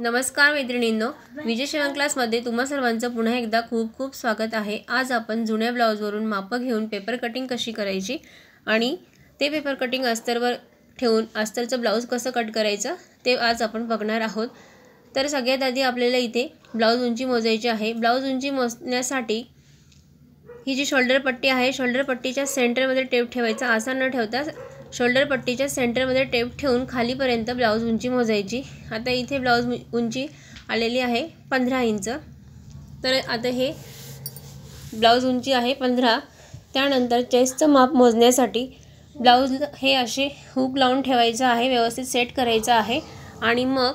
नमस्कार मैत्रिणींनो, विजय शिवण क्लासमध्ये तुम्हा सर्वांचं पुन्हा एकदा खूप खूप स्वागत आहे। आज आपण जुन्या ब्लाउजवरून माप घेऊन पेपर कटिंग कशी करायची आणि ते पेपर कटिंग अस्तरवर ठेवून अस्तरचं ब्लाउज कसं कट करायचं ते आज आपण बघणार आहोत। तर सगळ्यात आधी आपल्याला इथे ब्लाउज उंची मोजायची आहे। ब्लाउज उंची मोजण्यासाठी ही जी शोल्डर पट्टी आहे, शोल्डर पट्टीच्या सेंटरमध्ये टेप ठेवायचा, असा न ठेवता शोल्डर पट्टीच्या सेंटरमध्ये टेप ठेवून खालीपर्यंत ब्लाउज उंची मोजायची। आता इथे ब्लाउज उंची आलेली आहे 15 इंच। तर आता हे ब्लाउज उंची आहे 15। त्यानंतर चेस्टचं माप मोजण्यासाठी ब्लाउज हे असे हुक लावून ठेवायचं आहे, व्यवस्थित सेट करायचं आहे आणि मग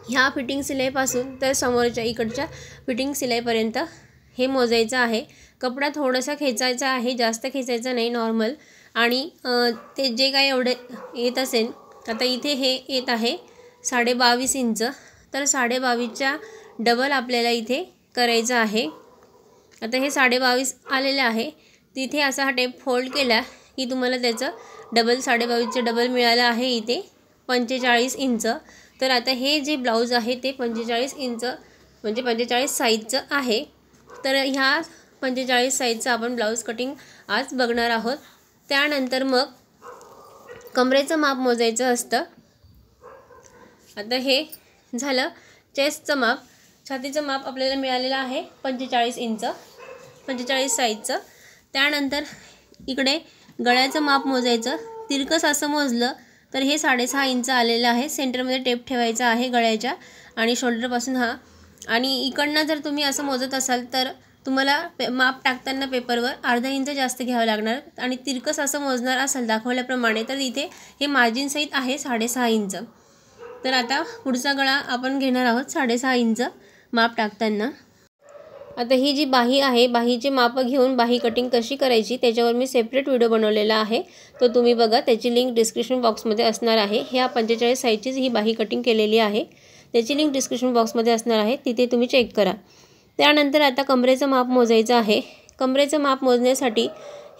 ह्या फिटिंग सिलाईपासून तर समोरच्या इकडच्या फिटिंग सिलाईपर्यंत हे मोजायचं आहे। कपडा थोडासा खेचायचा आहे, जास्त खेचायचा नाही, नॉर्मल। आणि ते जे काही एवढे येत असेल, आता इथे हे येत आहे 22.5 इंच, तर 22.5च्या डबल आपल्याला इथे करायचं आहे। आता हे 22.5 आलेले आहे, तिथे असा हा टेप फोल्ड केला की तुम्हाला त्याचं डबल 22.5चे डबल मिळालं आहे इथे 45 इंच। तर आता हे जे ब्लाउज आहे ते 45 इंच म्हणजे 45 साईजचं आहे। तर ह्या 45 साईजचं आपण ब्लाउज कटिंग आज बघणार आहोत। त्यानंतर मग कमरेचं माप मोजायचं असतं। आता हे झालं चेस्टचं माप। छातीचं माप आपल्याला मिळालेलं आहे 45 इंच, 45 साईजचं। त्यानंतर इकडे गळ्याचं माप मोजायचं। तिरकस असं मोजलं तर हे 6.5 इंच आलेलं आहे। सेंटरमध्ये टेप ठेवायचा आहे गळ्याच्या आणि शोल्डरपासून हा, आणि इकडनं जर तुम्ही असं मोजत असाल तर तुम्हाला माप टाकताना पेपरवर अर्धा इंच जास्त घ्यावं लागणार, आणि तिरकस असं मोजणार असाल दाखवल्याप्रमाणे तर इथे हे मार्जिन सहित आहे 6.5 इंच। तर आता पुढचा गळा आपण घेणार आहोत 6.5 इंच माप टाकताना। आता ही जी बाही आहे, बाहीचे माप घेऊन बाही कटिंग कशी करायची त्याच्यावर मी सेपरेट व्हिडिओ बनवलेला आहे, तो तुम्ही बघा, त्याची लिंक डिस्क्रिप्शन बॉक्समध्ये असणार आहे। ह्या 45 साईजचीच ही बाही कटिंग केलेली आहे, त्याची लिंक डिस्क्रिप्शन बॉक्समध्ये असणार आहे, तिथे तुम्ही चेक करा। त्यानंतर आता कमरेचं माप मोजायचं आहे। कमरेचं माप मोजण्यासाठी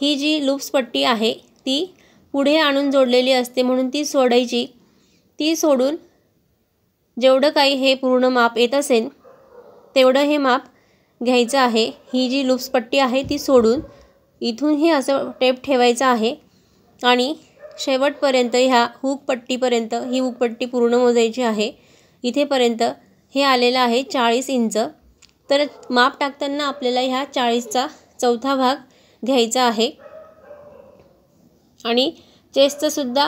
ही जी लूप्स पट्टी आहे ती पुढे आणून जोडलेली असते, म्हणून ती सोडायची। ती सोडून जेवढं काही हे पूर्ण माप येत असेल तेवढं हे माप घ्यायचं आहे। ही जी लूप्स पट्टी आहे ती सोडून इथून हे असं टेप ठेवायचं आहे आणि शेवटपर्यंत ह्या हुक पट्टीपर्यंत ही हुक पट्टी पूर्ण मोजायची आहे। इथेपर्यंत हे आलेलं आहे 40 इंच। तर माप टाकताना आपल्याला ह्या 40चा चौथा भाग घ्यायचा आहे आणि चेस्टचं सुद्धा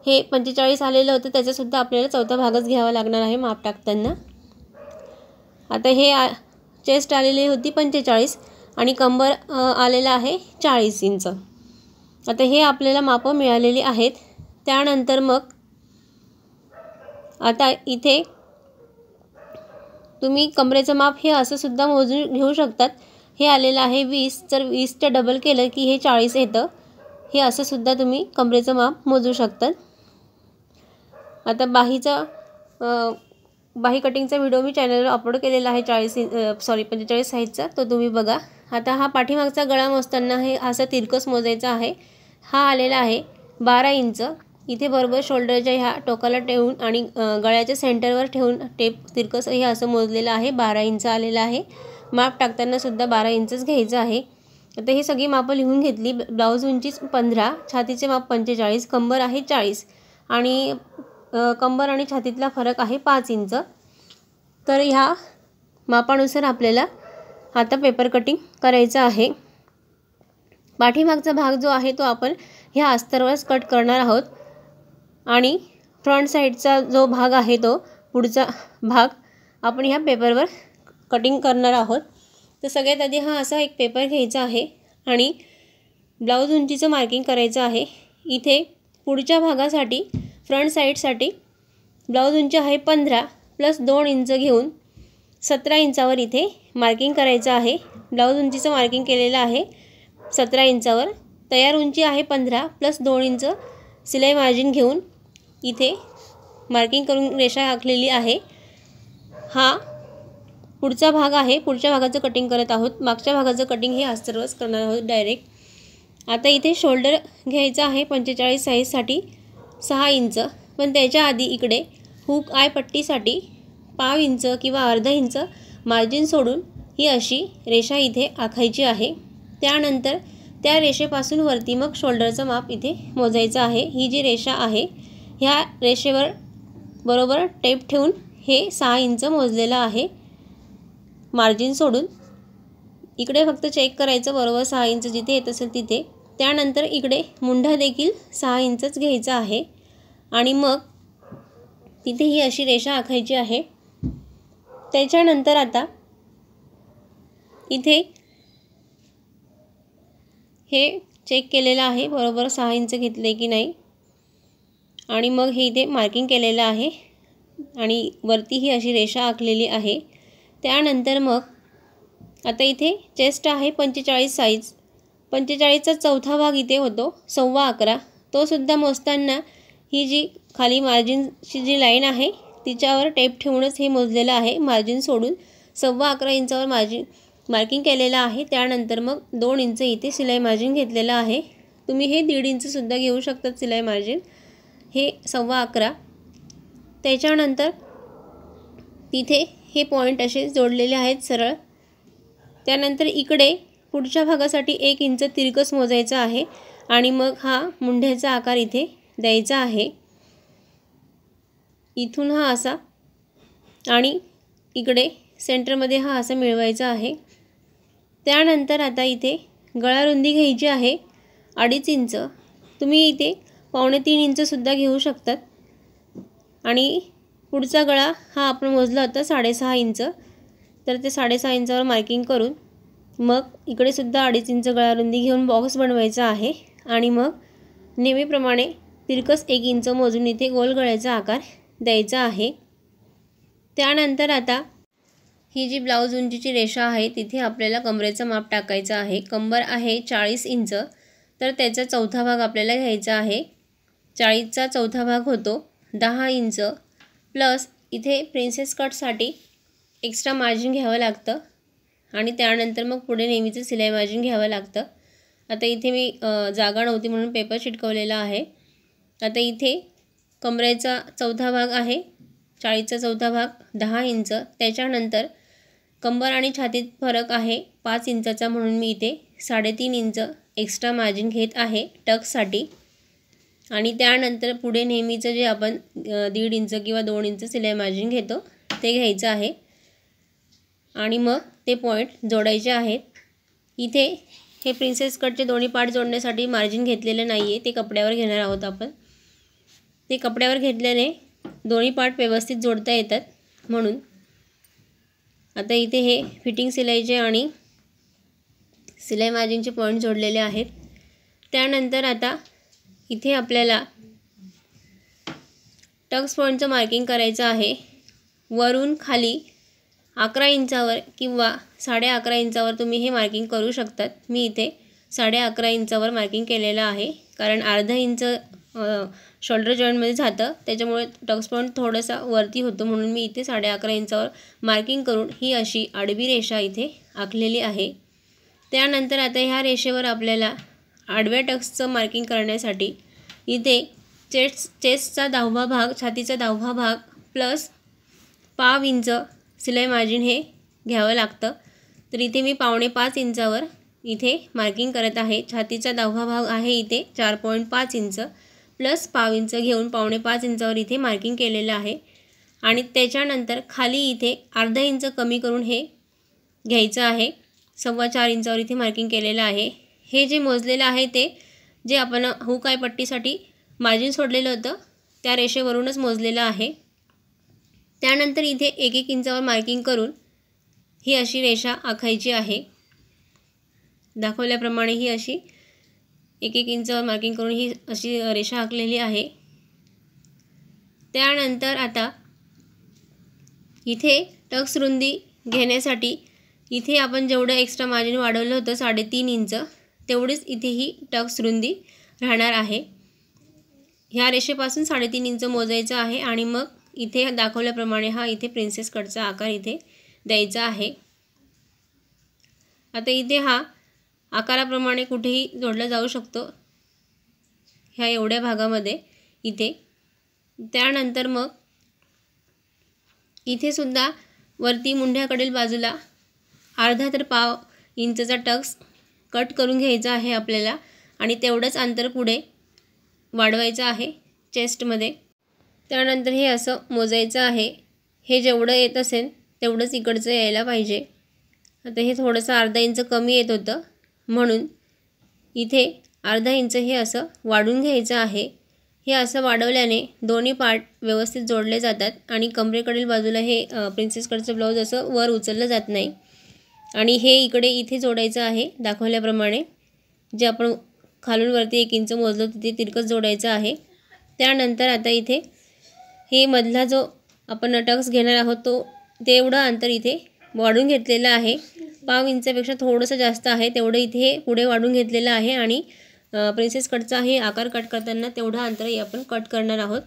हे 45 आलेलं होतं, त्याचासुद्धा आपल्याला चौथा भागच घ्यावा लागणार आहे माप टाकताना। आता हे चेस्ट आलेली होती 45 आणि कंबर आलेला आहे 40 इंच। आता हे आपल्याला मापं मिळालेली आहेत। त्यानंतर मग आता इथे तुम्ही कमरेचं माप हे असं सुद्धा मोजून घेऊ शकतात। हे आलेलं आहे 20, तर 20च्या डबल केलं की हे 40 येतं। हे असं सुद्धा तुम्ही कमरेचं माप मोजू शकतात। आता बाही कटिंगचा व्हिडिओ मी चॅनलवर अपलोड केलेला आहे 45 साईजचा, तो तुम्ही बघा। आता हा पाठीमागचा गळा मोजताना हे असं तिरकस मोजायचा आहे। हा आलेला आहे 12 इंच। इथे बरोबर शोल्डरच्या ह्या टोकाला ठेवून आणि गळ्याच्या सेंटरवर ठेवून टेप तिरकस हे असं मोजलेलं आहे, 12 इंच आलेलं आहे। माप टाकताना सुद्धा 12 इंचच घ्यायचं आहे। आता ही सगळी मापं लिहून घेतली। ब्लाउज उंची 15, छातीचे माप 45, कंबर आहे 40 आणि कंबर आणि छातीतला फरक आहे 5 इंच। तर ह्या मापानुसार आपल्याला आता पेपर कटिंग करायचं आहे। पाठीमागचा भाग जो आहे तो आपण ह्या अस्तरवरच कट करणार आहोत आणि फ्रंट साईडचा जो भाग आहे तो पुढचा भाग आपण ह्या पेपरवर कटिंग करणार आहोत। तर सगळ्यात आधी हा असा एक पेपर घ्यायचा आहे आणि ब्लाउज उंचीचं मार्किंग करायचं आहे। इथे पुढच्या भागासाठी फ्रंट साईडसाठी ब्लाउज उंची आहे 15 प्लस 2 इंच घेऊन 17 इंचावर इथे मार्किंग करायचं आहे। ब्लाउज उंचीचं मार्किंग केलेलं आहे 17 इंचावर। तयार उंची आहे 15 प्लस 2 इंच सिलाई मार्जिन घेऊन इथे मार्किंग करून रेषा आखलेली आहे। हा पुढचा भाग आहे, पुढच्या भागाचं कटिंग करत आहोत। मागच्या भागाचं कटिंग हे अस्तरवरच करणार आहोत डायरेक्ट। आता इथे शोल्डर घ्यायचा आहे 45 साईजसाठी 6 इंच, पण त्याच्या आधी इकडे हुक आय पट्टीसाठी पाव इंच किंवा अर्धा इंच मार्जिन सोडून ही अशी रेषा इथे आखायची आहे। त्यानंतर त्या रेषेपासून वरती मग शोल्डरचं माप इथे मोजायचं आहे। ही जी रेषा आहे ह्या रेषेवर बरोबर टेप ठेवून हे 6 इंच मोजलेलं आहे मार्जिन सोडून। इकडे फक्त चेक करायचं बरोबर 6 इंच जिथे येत असेल तिथे। त्यानंतर इकडे मुंढा देखील 6 इंचच घ्यायचा आहे आणि मग तिथे ही अशी रेषा आखायची आहे। त्याच्यानंतर आता इथे हे चेक केलेलं आहे बरोबर 6 इंच घेतले की नाही आणि मग हे इथे मार्किंग केलेलं आहे आणि वरती ही अशी रेषा आखलेली आहे। त्यानंतर मग आता इथे चेस्ट आहे 45 साइज, 45चा चौथा भाग इथे होतो 11.25। तो सुद्धा मोजताना ही जी खाली मार्जिनची जी लाईन आहे तिच्यावर टेप ठेवूनच हे मोजलेलं आहे। मार्जिन सोडून 11.25 इंचावर मार्किंग केलेलं आहे। त्यानंतर मग 2 इंच इथे शिलाई मार्जिन घेतलेलं आहे। तुम्ही हे 1.5 इंच सुद्धा घेऊ शकता शिलाई मार्जिन, हे 11.25। त्याच्यानंतर तिथे हे पॉईंट असे जोडलेले आहेत सरळ। त्यानंतर इकडे पुढच्या भागासाठी 1 इंच तिरकस मोजायचं आहे आणि मग हा मुंढ्याचा आकार इथे द्यायचा आहे। इथून हा असा आणि इकडे सेंटरमध्ये हा असा मिळवायचा आहे। त्यानंतर आता इथे गळा रुंदी घ्यायची आहे 2.5 इंच। तुम्ही इथे 2.25 इंच सुद्धा घेऊ शकतात आणि पुढचा गळा हा आपण मोजला होता 6.5 इंच, तर ते 6.5 इंचावर मार्किंग करून मग इकडे सुद्धा 2.5 इंच गळा रुंदी घेऊन बॉक्स बनवायचा आहे आणि मग नेहमीप्रमाणे तिरकस 1 इंच मोजून इथे गोल गळ्याचा आकार द्यायचा आहे। त्यानंतर आता ही जी ब्लाऊज उंचीची रेषा आहे तिथे आपल्याला कमरेचं माप टाकायचं आहे। कंबर आहे 40 इंच, तर त्याचा चौथा भाग आपल्याला घ्यायचा आहे। 40चा चौथा भाग होतो 10 इंच प्लस इथे प्रिन्सेस कटसाठी एक्स्ट्रा मार्जिन घ्यावं लागतं आणि त्यानंतर मग पुढे नेहमीचं शिलाई मार्जिन घ्यावं लागतं। आता इथे मी जागा नव्हती म्हणून पेपर चिटकवलेला आहे। आता इथे कमरेचा चौथा भाग आहे 40चा चौथा भाग 10 इंच। त्याच्यानंतर कंबर आणि छातीत फरक आहे 5 इंचाचा म्हणून मी इथे 3.5 इंच एक्स्ट्रा मार्जिन घेत आहे टक्ससाठी आणि त्यानंतर पुढे नेहमीचं जे आपण 1.5 इंच किंवा 2 इंच शिलाई मार्जिन घेतो ते घ्यायचं आहे आणि मग ते पॉईंट जोडायचे आहेत। इथे हे प्रिन्सेस कटचे दोन्ही पार्ट जोडण्यासाठी मार्जिन घेतलेलं नाही आहे, ते कपड्यावर घेणार आहोत आपण। ते कपड्यावर घेतल्याने दोन्ही पार्ट व्यवस्थित जोडता येतात म्हणून। आता इथे हे फिटिंग शिलाईचे आणि शिलाई मार्जिनचे पॉईंट जोडलेले आहेत। त्यानंतर आता इथे आपल्याला टक्स पॉईंटचं मार्किंग करायचं आहे। वरून खाली 11 इंचावर किंवा 11.5 इंचावर तुम्ही हे मार्किंग करू शकतात। मी इथे 11.5 इंचावर मार्किंग केलेलं आहे कारण अर्धा इंच शोल्डर जॉईंटमध्ये जातं, त्याच्यामुळे टक्स पॉईंट थोडासा वरती होतो म्हणून मी इथे 11.5 इंचावर मार्किंग करून ही अशी आडवी रेषा इथे आखलेली आहे। त्यानंतर आता ह्या रेषेवर आपल्याला आडव्या टक्सचं मार्किंग करण्यासाठी इथे चेस्टचा 10वा भाग, छातीचा 10वा भाग प्लस पाव इंच शिलाई मार्जिन हे घ्यावं लागतं। तर इथे मी 4.25 इंचावर इथे मार्किंग करत आहे। छातीचा 10वा भाग आहे इथे 4.5 इंच प्लस पाव इंच घेऊन 4.25 इंचावर इथे मार्किंग केलेलं आहे आणि त्याच्यानंतर खाली इथे अर्धा इंच कमी करून हे घ्यायचं आहे। 4.25 इंचावर इथे मार्किंग केलेलं आहे। हे जे मोजलेलं आहे ते जे आपण हुक आय पट्टीसाठी मार्जिन सोडलेलं होतं त्या रेषेवरूनच मोजलेलं आहे। त्यानंतर इथे 1-1 इंचावर मार्किंग करून ही अशी रेषा आखायची आहे। दाखवल्याप्रमाणे ही अशी 1-1 इंचावर मार्किंग करून ही अशी रेषा आखलेली आहे। त्यानंतर आता इथे टक्स रुंदी घेण्यासाठी इथे आपण जेवढं एक्स्ट्रा मार्जिन वाढवलं होतं 3.5 इंच तेवढीच इथे ही टक्स रुंदी राहणार आहे। ह्या रेषेपासून 3.5 इंच मोजायचं आहे आणि मग इथे दाखवल्याप्रमाणे हा इथे प्रिन्सेस कटचा आकार इथे द्यायचा आहे। आता इथे हा आकाराप्रमाणे कुठेही जोडला जाऊ शकतो ह्या एवढ्या भागामध्ये इथे। त्यानंतर मग इथे सुद्धा वरती मुंढ्याकडील बाजूला अर्धा तर पाव इंचचा टक्स कट करून घ्यायचा आहे आपल्याला आणि तेवढंच अंतर पुढे वाढवायचं आहे चेस्टमध्ये। त्यानंतर हे असं मोजायचं आहे। हे जेवढं येत असेल तेवढंच इकडचं यायला पाहिजे। आता हे थोडंसं अर्धा इंच कमी येत होतं म्हणून इथे अर्धा इंच हे असं वाढून घ्यायचं आहे। हे असं वाढवल्याने दोन्ही पार्ट व्यवस्थित जोडले जातात आणि कमरेकडील बाजूला हे प्रिन्सेस कटचं ब्लाऊज असं वर उचललं जात नाही। आणि हे इथे जोडायचं आहे दाखवल्याप्रमाणे। जे आपण खालून वरती 1 इंच मोजलं तिथे तिरकस जोडायचं आहे। त्यानंतर आता इथे हे मधला जो आपण टक्स घेणार आहोत तो तेवढं अंतर इथे वाढून घेतलेलं आहे। पाव इंचापेक्षा थोडंसं जास्त आहे तेवढं इथे पुढे वाढून घेतलेलं आहे आणि प्रिन्सेस कटचा हे आकार कट करताना तेवढं अंतर आपण कट करणार आहोत।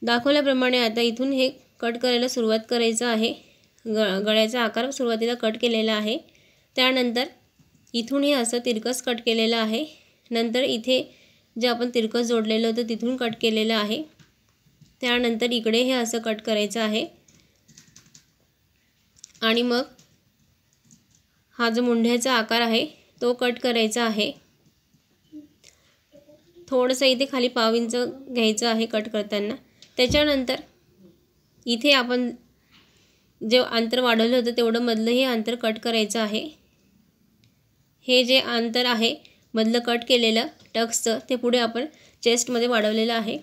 दाखवल्याप्रमाणे आता इथून हे कट करायला सुरुवात करायचं आहे। गळ्याचा आकार सुरुवातीला कट केलेला आहे। त्यानंतर इथून हे असं तिरकस कट केलेलं आहे। नंतर इथे जे आपण तिरकस जोडलेलं होतं तिथून कट केलेलं आहे। त्यानंतर इकडे हे असं कट करायचं आहे आणि मग हा जो मुंढ्याचा आकार आहे तो कट करायचा आहे। थोडंसं इथे खाली पाव इंच घ्यायचं आहे कट करताना। त्याच्यानंतर इथे आपण जे अंतर वाढवलं होतं तेवढं मधलं हे अंतर कट करायचं आहे। हे जे अंतर आहे मधलं कट केलेलं टक्सचं ते पुढे आपण चेस्टमध्ये वाढवलेलं आहे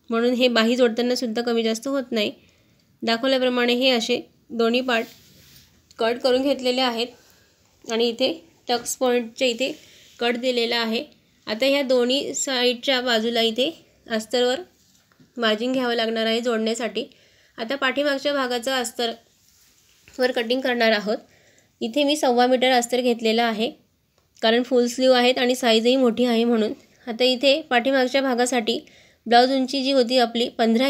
म्हणून हे बाही जोडताना सुद्धा कमी जास्त होत नाही। दाखवल्याप्रमाणे हे असे दोन्ही पार्ट कट करून घेतलेले आहेत आणि इथे टक्स पॉईंटच्या इथे कट दिलेला आहे। आता ह्या दोन्ही साईडच्या बाजूला इथे अस्तरवर मार्जिन घ्यावं लागणार आहे जोडण्यासाठी। आता पाठीमागच्या भागाचं अस्तरवर कटिंग करणार आहोत। इथे मी 1.25 मीटर अस्तर घेतलेला आहे कारण फुल स्लीव आहेत आणि साईजही मोठी आहे म्हणून। आता इथे पाठीमागच्या भागासाठी ब्लाऊज उंची जी होती आपली 15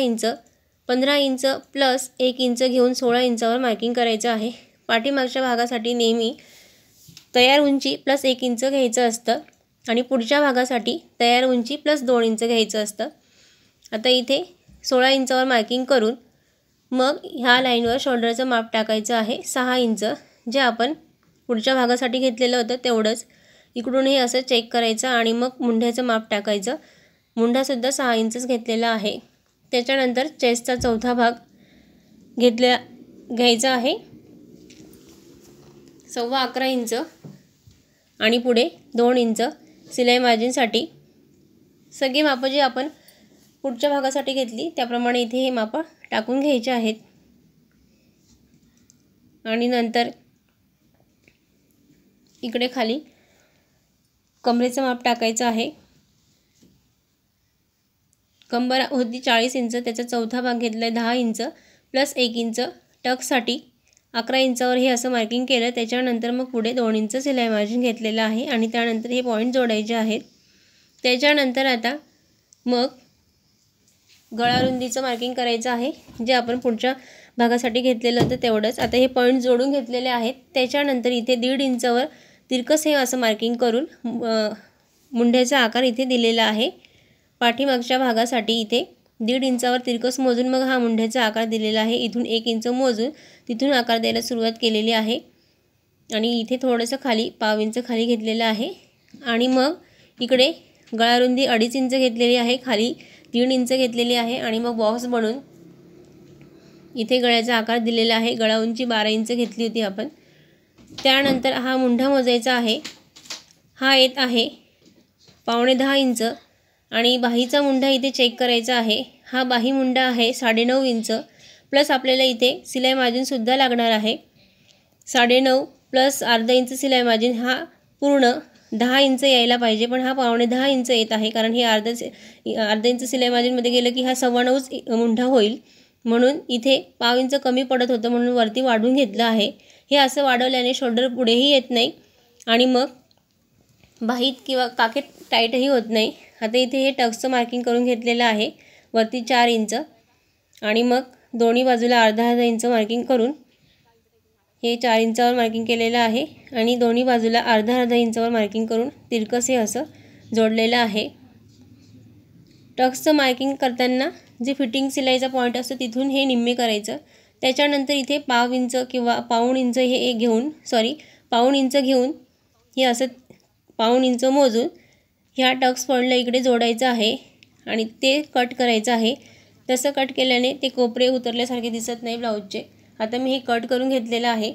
इंच प्लस 1 इंच घेऊन 16 इंचावर मार्किंग करायचं आहे। पाठीमागच्या भागासाठी नेहमी तयार उंची प्लस 1 इंच घ्यायचं असतं आणि पुढच्या भागासाठी तयार उंची प्लस 2 इंच घ्यायचं असतं। आता इथे 16 इंचावर मार्किंग करून मग ह्या लाईनवर शोल्डरचं माप टाकायचं आहे 6 इंच, जे आपण पुढच्या भागासाठी घेतलेलं होतं तेवढंच। इकडून हे असं चेक करायचं आणि मग मुंढ्याचं माप टाकायचं। मुंढासुद्धा 6 इंचच घेतलेला आहे। त्याच्यानंतर चेस्टचा चौथा भाग घ्यायचा आहे 11.25 इंच आणि पुढे 2 इंच सिलाई मार्जिनसाठी। सगळी मापं जी आपण पुढच्या भागासाठी घेतली त्याप्रमाणे इथे हे मापं टाकून घ्यायचे आहेत आणि नंतर इकडे खाली कमरेचं माप टाकायचं आहे। कंबर होती 40 इंच, त्याचा चौथा भाग घेतला आहे 10 इंच प्लस 1 इंच टक्ससाठी 11 इंचावर हे असं मार्किंग केलं। त्याच्यानंतर मग पुढे 2 इंच सिलाई मार्जिन घेतलेलं आहे आणि त्यानंतर हे पॉईंट जोडायचे आहेत। त्याच्यानंतर आता मग गळारुंदीचं मार्किंग करायचं आहे जे आपण पुढच्या भागासाठी घेतलेलं होतं तेवढंच। आता हे पॉईंट जोडून घेतलेले आहेत। त्याच्यानंतर इथे 1.5 इंचावर तिरकस हे असं मार्किंग करून मुंढ्याचा आकार इथे दिलेला आहे। पाठीमागच्या भागासाठी इथे 1.5 इंचावर तिरकस मोजून मग हा मुंढ्याचा आकार दिलेला आहे। इथून 1 इंच मोजून तिथून आकार द्यायला सुरुवात केलेली आहे आणि इथे थोडंसं खाली पाव इंच खाली घेतलेलं आहे आणि मग इकडे गळारुंदी 2.5 इंच घेतलेली आहे, खाली 3 इंच घेतलेली आहे आणि मग बॉक्स बनवून इथे गळ्याचा आकार दिलेला आहे। गळा उंची 12 इंच घेतली होती आपण। त्यानंतर हा मुंढा मोजायचा आहे। हा येत आहे 9.25 इंच आणि बाहीचा मुंढा इथे चेक करायचा आहे। हा बाही मुंडा आहे 9.5 इंच प्लस आपल्याला इथे सिलाई मार्जिनसुद्धा लागणार आहे 9.5 प्लस अर्धा इंच सिलाई मार्जिन। हा पूर्ण 10 इंच यायला पाहिजे पण हा 9.25 इंच येत आहे कारण हे अर्धा इंच सिलाई मार्जिनमध्ये गेलं की हा 9.25 मुंढा होईल म्हणून इथे पाव इंच कमी पडत होतं म्हणून वरती वाढवून घेतलं आहे। हे असं वाढवल्याने शोल्डर पुढेही येत नाही आणि मग बाहीत किंवा काखेत टाईटही होत नाही। आता इथे हे टक्सचं मार्किंग करून घेतलेलं आहे वरती 4 इंच आणि मग दोन्ही बाजूला अर्धा इंच मार्किंग करून हे 4 इंचावर मार्किंग केलेलं आहे आणि दोन्ही बाजूला अर्धा इंचावर मार्किंग करून तिरकस हे असं जोडलेलं आहे। टक्सचं मार्किंग करताना जे फिटिंग शिलाईचा पॉईंट असतो तिथून हे निम्मे करायचं. त्याच्यानंतर इथे पाव इंच किंवा पाऊण इंच हे घेऊन पाऊण इंच घेऊन हे असं पाऊण इंच मोजून ह्या टक्स पॉईंटला इकडे जोडायचं आहे आणि ते कट करायचं आहे. तसं कट केल्याने ते कोपरे उतरल्यासारखे दिसत नाही ब्लाऊजचे. आता मी हे कट करून घेतलेलं आहे.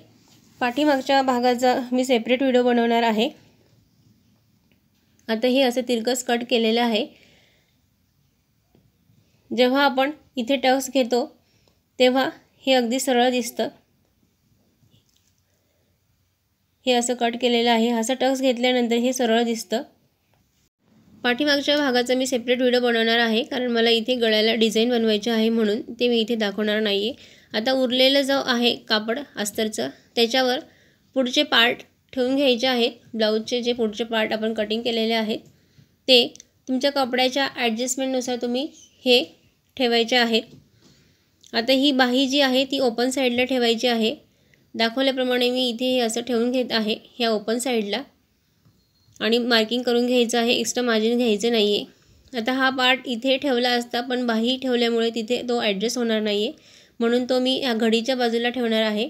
पाठीमागच्या भागाचा मी सेपरेट व्हिडिओ बनवणार आहे. आता हे असं तिरकस कट केलेलं आहे. जेव्हा आपण इथे टक्स घेतो तेव्हा हे अगदी सरळ दिसतं. हे असं कट केलेलं आहे. असं टक्स घेतल्यानंतर हे सरळ दिसतं. पाठीमागच्या भागाचा मी सेपरेट व्हिडिओ बनवणार आहे कारण मला इथे गळ्याला डिझाईन बनवायची आहे म्हणून ते मी इथे दाखवणार नाही आहे. आता उरलेलं जो आहे कापड अस्तरचं त्याच्यावर पुढचे पार्ट ठेवून घ्यायचे आहेत. ब्लाऊजचे जे पुढचे पार्ट आपण कटिंग केलेले आहेत ते तुमच्या कपड्याच्या ॲडजस्टमेंटनुसार तुम्ही हे ठेवायचे आहेत. आता ही बाही जी आहे ती ओपन साईडला ठेवायची आहे. दाखवल्याप्रमाणे मी इथे हे असं ठेवून घेत आहे ह्या ओपन साईडला आणि मार्किंग करून घ्यायचं आहे. एक्स्ट्रा मार्जिन घ्यायचं नाही आहे. आता हा पार्ट इथे ठेवला असता पण बाही ठेवल्यामुळे तिथे तो ॲडजस्ट होणार नाही आहे म्हणून तो मी ह्या घडीच्या बाजूला ठेवणार आहे.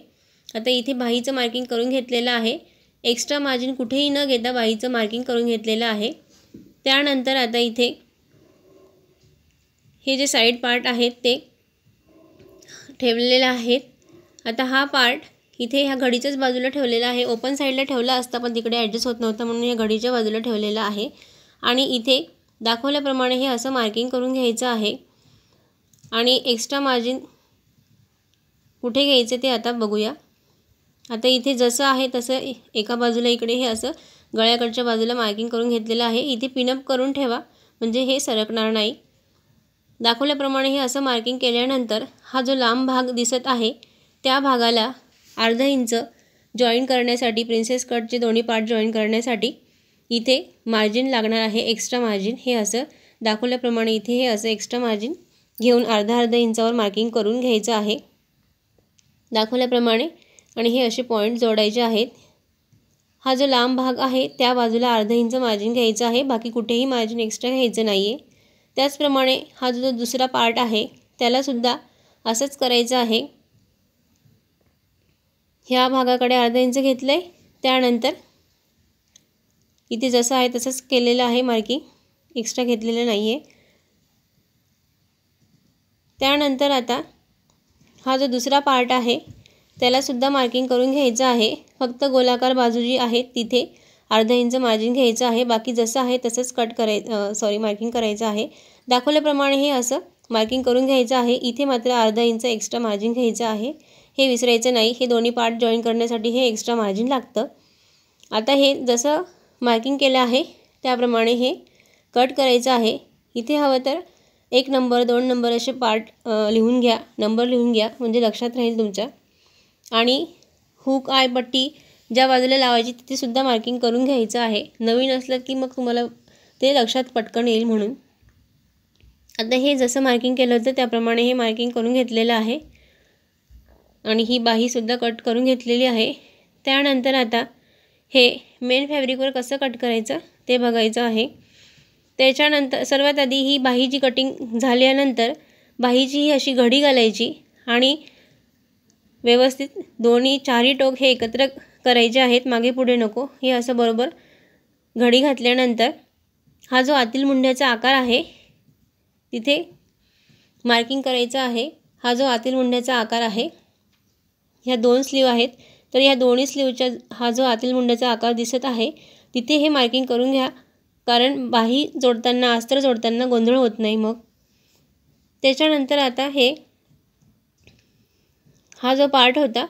आता इथे बाहीचं मार्किंग करून घेतलेलं आहे. एक्स्ट्रा मार्जिन कुठेही न घेता बाहीचं मार्किंग करून घेतलेलं आहे. त्यानंतर आता इथे हे जे साईड पार्ट आहेत ते ठेवलेले आहेत. आता हा पार्ट इथे ह्या घडीच्याच बाजूला ठेवलेला आहे. ओपन साईडला ठेवला असता पण तिकडे ॲडजस्ट होत नव्हतं म्हणून या घडीच्या बाजूला ठेवलेला आहे. आणि इथे दाखवल्याप्रमाणे हे असं मार्किंग करून घ्यायचं आहे. आणि एक्स्ट्रा मार्जिन कुठे घ्यायचे ते आता बघूया. आता इथे जसं आहे तसं एका बाजूला इकडे हे असं गळ्याकडच्या बाजूला मार्किंग करून घेतलेलं आहे. इथे पिनअप करून ठेवा म्हणजे हे सरकणार नाही. दाखवल्याप्रमाणे हे असं मार्किंग केल्यानंतर हा जो लांब भाग दिसत आहे त्या भागाला अर्धा इंच जॉईन करण्यासाठी प्रिन्सेस कटचे दोन्ही पार्ट जॉईन करण्यासाठी इथे मार्जिन लागणार आहे. एक्स्ट्रा मार्जिन हे असं दाखवल्याप्रमाणे इथे हे असं एक्स्ट्रा मार्जिन घेऊन अर्धा इंचावर मार्किंग करून घ्यायचं आहे दाखवल्याप्रमाणे. आणि हे असे पॉईंट जोडायचे आहेत. हा जो लांब भाग आहे त्या बाजूला अर्धा इंच मार्जिन घ्यायचं आहे. बाकी कुठेही मार्जिन एक्स्ट्रा घ्यायचं नाही आहे. त्याचप्रमाणे हा जो दुसरा पार्ट आहे त्यालासुद्धा असंच करायचं आहे. ह्या भागाकडे अर्धा इंच घेतलं आहे. त्यानंतर इथे जसं आहे तसंच केलेलं आहे मार्किंग, एक्स्ट्रा घेतलेलं नाही आहे. त्यानंतर आता हा जो दुसरा पार्ट आहे त्यालासुद्धा मार्किंग करून घ्यायचं आहे. फक्त गोलाकार बाजू जी आहे तिथे अर्धा इंच मार्जिन घ्यायचं आहे. बाकी जसं आहे तसंच मार्किंग करायचं आहे. दाखवल्याप्रमाणे हे असं मार्किंग करून घ्यायचं आहे. इथे मात्र अर्धा इंच एक्स्ट्रा मार्जिन घ्यायचं आहे. हे विसरायचं नाही. हे दोन्ही पार्ट जॉईन करण्यासाठी हे एक्स्ट्रा मार्जिन लागतं. आता हे जसं मार्किंग केलं आहे त्याप्रमाणे हे कट करायचं आहे. इथे हवं तर 1 नंबर 2 नंबर असे पार्ट लिहून घ्या, नंबर लिहून घ्या म्हणजे लक्षात राहील तुमच्या. आणि हुक आय पट्टी ज्या बाजूला लावायची तिथेसुद्धा मार्किंग करून घ्यायचं आहे. नवीन असलं की मग तुम्हाला ते लक्षात पटकन येईल म्हणून. आता हे जसं मार्किंग केलं होतं त्याप्रमाणे हे मार्किंग करून घेतलेलं आहे. आणि ही बाहीसुद्धा कट करून घेतलेली आहे. त्यानंतर आता हे मेन फॅब्रिकवर कसं कट करायचं ते बघायचं आहे. त्याच्यानंतर सर्वात आधी ही बाहीची कटिंग झाल्यानंतर बाहीची ही अशी घडी घालायची आणि व्यवस्थित दोन्ही चारही टोक हे एकत्र करायचे आहेत, मागे पुढे नको. हे असं बरोबर घडी घातल्यानंतर हा जो आतील मुंड्याचा आकार आहे तिथे मार्किंग करायचं आहे. हा जो आतील मुंड्याचा आकार आहे ह्या 2 स्लीव आहेत तर ह्या दोन्ही स्लीवच्या हा जो आतील मुंड्याचा आकार दिसत आहे तिथे हे मार्किंग करून घ्या कारण बाही जोडताना अस्तर जोडताना गोंधळ होत नाही मग. त्याच्यानंतर आता हा जो पार्ट होता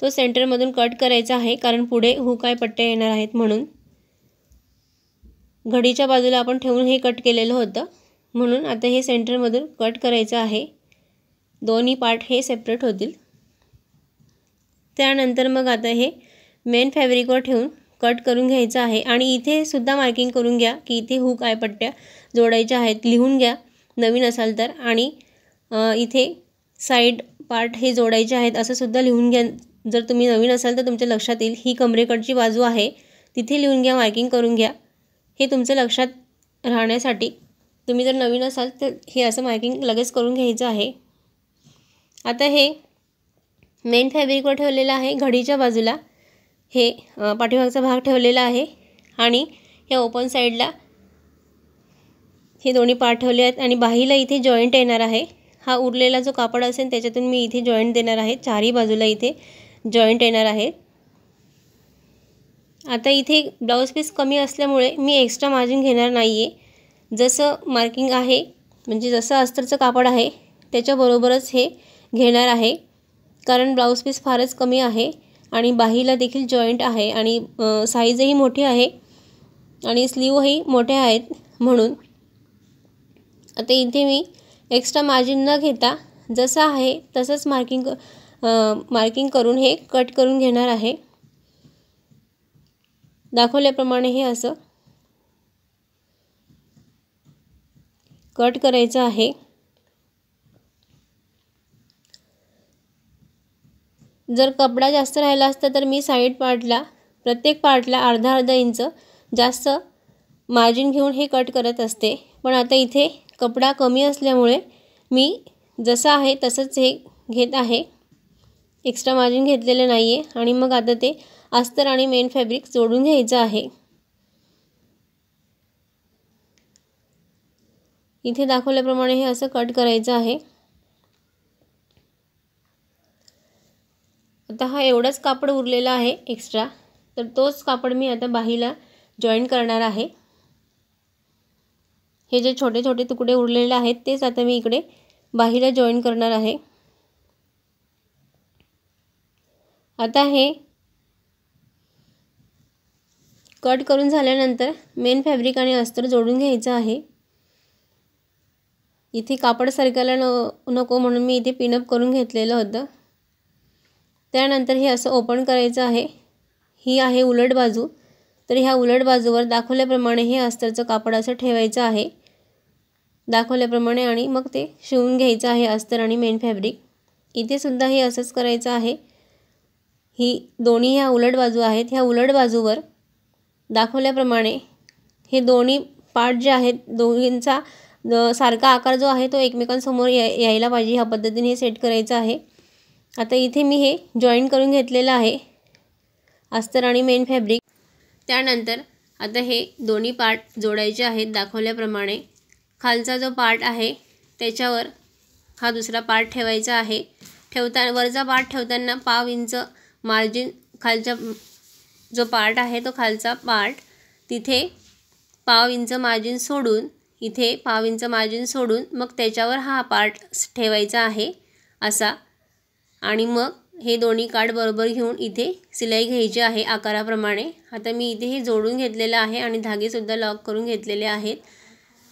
तो सेंटरमधून कट करायचा आहे कारण पुढे हुक आय पट्ट्या येणार आहेत म्हणून. घडीच्या बाजूला आपण ठेवून हे कट केलेलं होतं म्हणून आता हे सेंटरमधून कट करायचं आहे. दोन्ही पार्ट हे सेपरेट होतील. त्यानंतर मग आता हे मेन फॅब्रिकवर ठेवून कट करून घ्यायचं आहे. आणि इथे सुद्धा मार्किंग करून घ्या की इथे हुक आय पट्ट्या जोडायच्या आहेत, लिहून घ्या नवीन असाल तर. आणि इथे साईड पार्ट हे जोडायचे आहेत असं सुद्धा लिहून घ्या. जर तुम्ही नवीन असाल तर तुमच्या लक्षात येईल. ही कमरेकडची बाजू आहे तिथे लिहून घ्या, मार्किंग करून घ्या. हे तुमचं लक्षात राहण्यासाठी. तुम्ही जर नवीन असाल तर हे असं मार्किंग लगेच करून घ्यायचं आहे। आता हे मेन फॅब्रिकवर ठेवलेलं आहे, घडीच्या बाजूला हे पाठीमागचा भाग ठेवलेला आहे आणि या ओपन साईडला हे दोन्ही पार्ट ठेवले आहेत आणि बाहीला इथे जॉईंट येणार आहे। हा उरलेला जो कापड असेल त्याच्यातून मी इथे जॉईंट देणार आहे, चारही बाजूला इथे जॉईंट येणार आहे। आता इथे ब्लाऊज पीस कमी असल्यामुळे मी एक्स्ट्रा मार्जिन घेणार नाही आहे। जसं मार्किंग आहे म्हणजे जसं अस्तरचं कापड आहे त्याच्याबरोबरच हे घेणार आहे, कारण ब्लाऊज पीस फारच कमी आहे आणि बाहीला देखील जॉईंट आहे आणि साईजही मोठी आहे आणि स्लीवही मोठे आहेत म्हणून आता इथे मी एक्स्ट्रा मार्जिन न घेता जसं आहे तसंच मार्किंग करून हे कट करून घेणार आहे। दाखवल्याप्रमाणे हे असं कट करायचं आहे। जर कपडा जास्त राहिला असता तर मी साइड पार्टला प्रत्येक पार्टला अर्धा इंच जास्त मार्जिन घेऊन हे कट करत असते, पण आता इथे कपडा कमी असल्यामुळे मी जसं आहे तसंच हे घेत आहे, एक्स्ट्रा मार्जिन घेतलेले नाही आहे। आणि मग आता ते अस्तर आणि मेन फॅब्रिक जोडून घ्यायचं आहे। इथे दाखवल्याप्रमाणे हे असं कट करायचं आहे। आता हा एवढाच कापड उरलेला आहे एक्स्ट्रा, तर तोच कापड मी आता बाहीला जॉईन करणार आहे। हे जे छोटे छोटे तुकडे उरलेले आहेत तेच आता मी इकडे बाहीला जॉईन करणार आहे। आता हे कट करून झाल्यानंतर मेन फॅब्रिक आणि अस्तर जोडून घ्यायचं आहे। इथे कापड सरकायला नको म्हणून मी इथे पिनअप करून घेतलेलं होतं। त्यानंतर हे असं ओपन करायचं आहे। ही आहे उलट बाजू, तर ह्या उलट बाजूवर दाखवल्याप्रमाणे हे अस्तरचं कापड असं ठेवायचं आहे दाखवल्याप्रमाणे आणि मग ते शिवून घ्यायचं आहे अस्तर आणि मेन फॅब्रिक। इथे सुद्धा हे असंच करायचं आहे। ही दोन्ही ह्या उलट बाजू आहेत, ह्या उलट बाजूवर दाखवल्याप्रमाणे हे दोन्ही पार्ट जे आहेत दोघींचा सारखा आकार जो आहे तो एकमेकांसमोर यायला पाहिजे, ह्या पद्धतीने हे सेट करायचं आहे। आता इथे मी हे जॉईन करून घेतलेलं आहे अस्तर आणि मेन फॅब्रिक। त्यानंतर आता हे दोन्ही पार्ट जोडायचे आहेत दाखवल्याप्रमाणे। खालचा जो पार्ट आहे त्याच्यावर हा दुसरा पार्ट ठेवायचा आहे। वरचा पार्ट ठेवताना पाव इंच मार्जिन, खालचा जो पार्ट आहे तो खालचा पार्ट तिथे पाव इंच मार्जिन सोडून, इथे पाव इंच मार्जिन सोडून मग त्याच्यावर हा पार्ट ठेवायचा आहे असा, आणि मग हे दोन्ही काठ बरोबर घेऊन इथे सिलाई घ्यायची आहे आकाराप्रमाणे। आता मी इथे हे जोडून घेतलेलं आहे आणि धागेसुद्धा लॉक करून घेतलेले आहेत।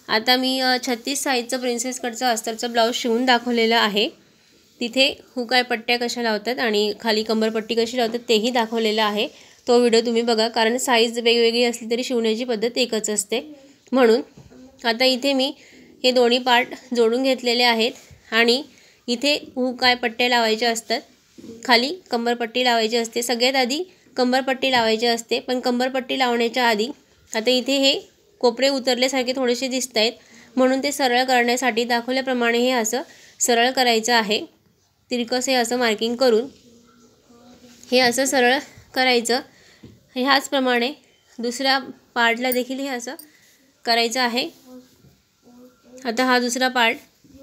आता मी 36 साईजचं प्रिन्सेस कटचं अस्तरचं ब्लाऊज शिवून दाखवलेलं आहे। तिथे हुकाय पट्ट्या कशा लावतात आणि खाली कंबरपट्टी कशी लावतात तेही दाखवलेलं आहे। तो व्हिडिओ तुम्ही बघा, कारण साईज वेगवेगळी असली तरी शिवण्याची पद्धत एकच असते म्हणून। आता इथे मी हे दोन्ही पार्ट जोडून घेतलेले आहेत आणि इथे हुकाय पट्ट्या लावायच्या असतात, खाली कंबरपट्टी लावायची असते। सगळ्यात आधी कंबरपट्टी लावायची असते, पण कंबरपट्टी लावण्याच्या आधी आता इथे हे कोपरे उतरल्यासारखे थोडेसे दिसत आहेत म्हणून ते सरळ करण्यासाठी दाखवल्याप्रमाणे हे असं सरळ करायचं आहे। तिरकस हे असं मार्किंग करून हे असं सरळ करायचं। ह्याचप्रमाणे दुसऱ्या पार्टला देखील हे असं करायचं आहे। आता हा दुसरा पार्ट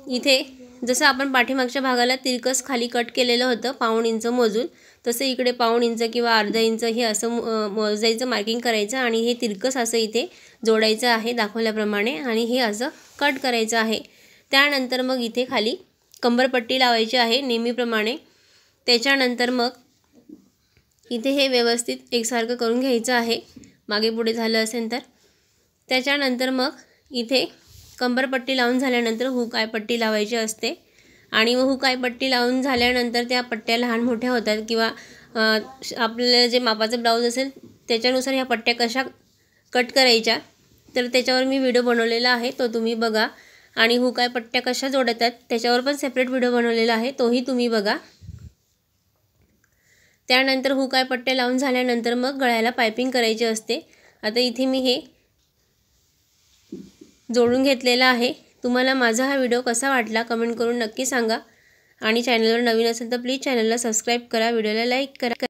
इथे जसं आपण पाठीमागच्या भागाला तिरकस खाली कट केलेलं होतं पाऊण इंच मोजून, तसं इकडे पाऊण इंच किंवा अर्धा इंच हे असं मोजायचं, मार्किंग करायचं आणि हे तिरकस असं इथे जोडायचं आहे दाखवल्याप्रमाणे आणि हे असं कट करायचं आहे। त्यानंतर मग इथे खाली कंबरपट्टी लावायची आहे नेहमीप्रमाणे। त्याच्यानंतर मग इथे हे व्यवस्थित एकसारखं करून घ्यायचं आहे, मागे पुढे झालं असेल तर। त्याच्यानंतर मग इथे कंबरपट्टी लावून झाल्यानंतर हुकाय पट्टी लावायची असते आणि मग हुकाय पट्टी लावून झाल्यानंतर त्या पट्ट्या लहान मोठ्या होतात किंवा आपल्याला जे मापाचं ब्लाऊज असेल त्याच्यानुसार ह्या पट्ट्या कशा कट करायच्या तर त्याच्यावर मी व्हिडिओ बनवलेला आहे, तो तुम्ही बघा। आणि हुकाय पट्ट्या कशा जोडतात त्याच्यावर पण सेपरेट व्हिडिओ बनवलेला आहे, तोही तुम्ही बघा। त्यानंतर हुकाय पट्ट्या लावून झाल्यानंतर मग गळ्याला पायपिंग करायची असते। आता इथे मी हे जोडून घेतलेला आहे। तुम्हाला माझा हा व्हिडिओ कसा वाटला कमेंट करून नक्की सांगा आणि चॅनलवर नवीन असेल तर प्लीज चॅनलला सबस्क्राईब करा, व्हिडिओला लाईक करा।